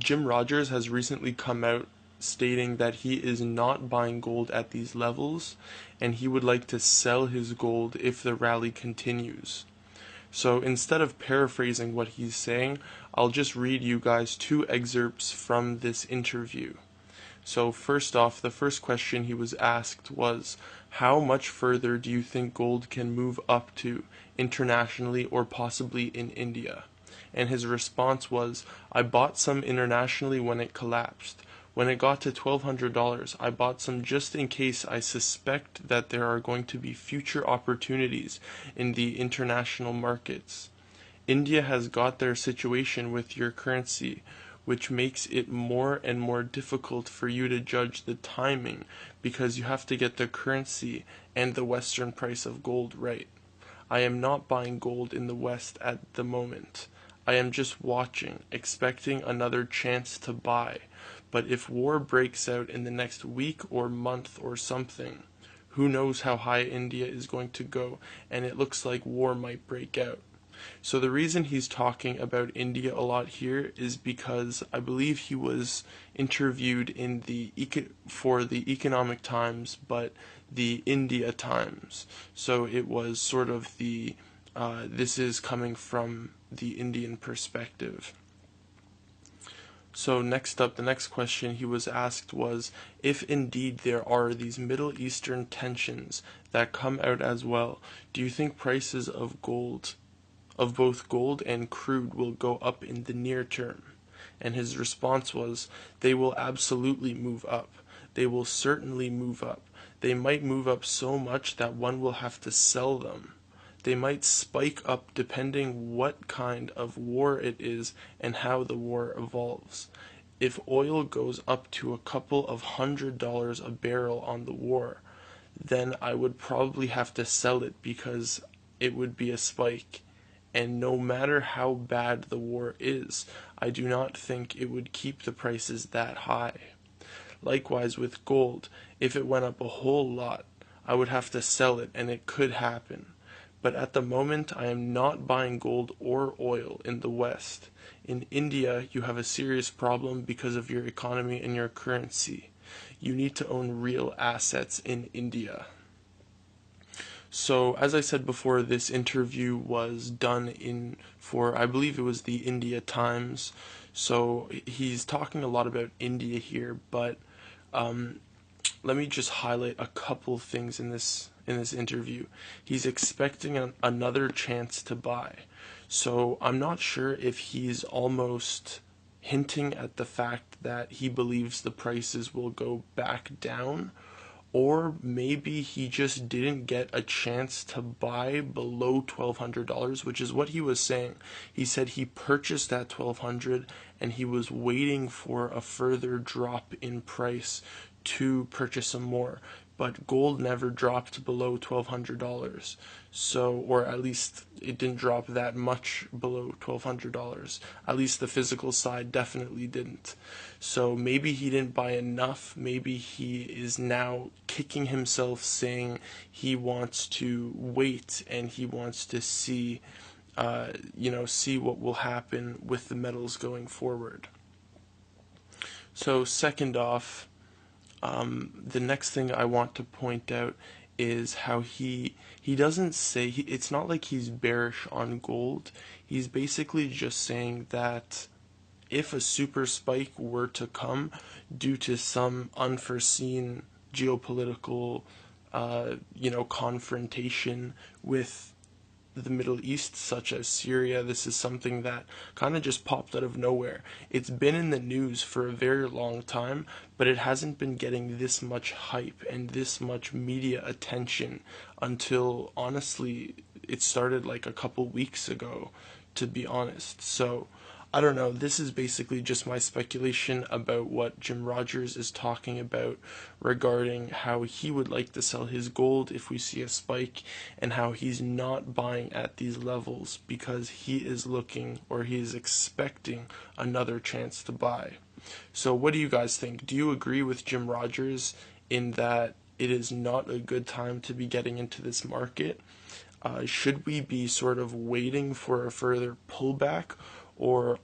Jim Rogers has recently come out stating that he is not buying gold at these levels and he would like to sell his gold if the rally continues. So instead of paraphrasing what he's saying, I'll just read you guys two excerpts from this interview. So first off, the first question he was asked was, how much further do you think gold can move up to internationally or possibly in India? And his response was, I bought some internationally when it collapsed. When it got to $1,200, I bought some just in case I suspect that there are going to be future opportunities in the international markets. India has got their situation with your currency, which makes it more and more difficult for you to judge the timing because you have to get the currency and the Western price of gold right. I am not buying gold in the West at the moment. I am just watching, expecting another chance to buy. But if war breaks out in the next week or month or something, who knows how high India is going to go, and it looks like war might break out. So the reason he's talking about India a lot here is because I believe he was interviewed in for the Economic Times, but the India Times. So it was sort of this is coming from the Indian perspective. So next up, the next question he was asked was, if indeed there are these Middle Eastern tensions that come out as well, do you think prices of both gold and crude will go up in the near term? And his response was, they will absolutely move up. They will certainly move up. They might move up so much that one will have to sell them. They might spike up depending what kind of war it is and how the war evolves. If oil goes up to a couple of $100 a barrel on the war, then I would probably have to sell it because it would be a spike. And no matter how bad the war is, I do not think it would keep the prices that high. Likewise with gold, if it went up a whole lot, I would have to sell it and it could happen. But at the moment, I am not buying gold or oil in the West. In India, you have a serious problem because of your economy and your currency. You need to own real assets in India. So, as I said before, this interview was done for, I believe it was the India Times. So, he's talking a lot about India here, but let me just highlight a couple things in this interview. He's expecting another chance to buy. So I'm not sure if he's almost hinting at the fact that he believes the prices will go back down, or maybe he just didn't get a chance to buy below $1,200, which is what he was saying. He said he purchased at $1,200 and he was waiting for a further drop in price to purchase some more. But gold never dropped below $1,200. So, or at least it didn't drop that much below $1,200. At least the physical side definitely didn't. So maybe he didn't buy enough. Maybe he is now kicking himself, saying he wants to wait and he wants to see, see what will happen with the metals going forward. So second off, the next thing I want to point out is how he doesn't say, it's not like he's bearish on gold. He's basically just saying that if a super spike were to come due to some unforeseen geopolitical confrontation with the Middle East, such as Syria. This is something that kind of just popped out of nowhere. It's been in the news for a very long time, but it hasn't been getting this much hype and this much media attention until, honestly, it started like a couple weeks ago, to be honest. So, I don't know, this is basically just my speculation about what Jim Rogers is talking about regarding how he would like to sell his gold if we see a spike, and how he's not buying at these levels because he is looking, or he is expecting, another chance to buy. So what do you guys think? Do you agree with Jim Rogers in that it is not a good time to be getting into this market? Should we be sort of waiting for a further pullback, or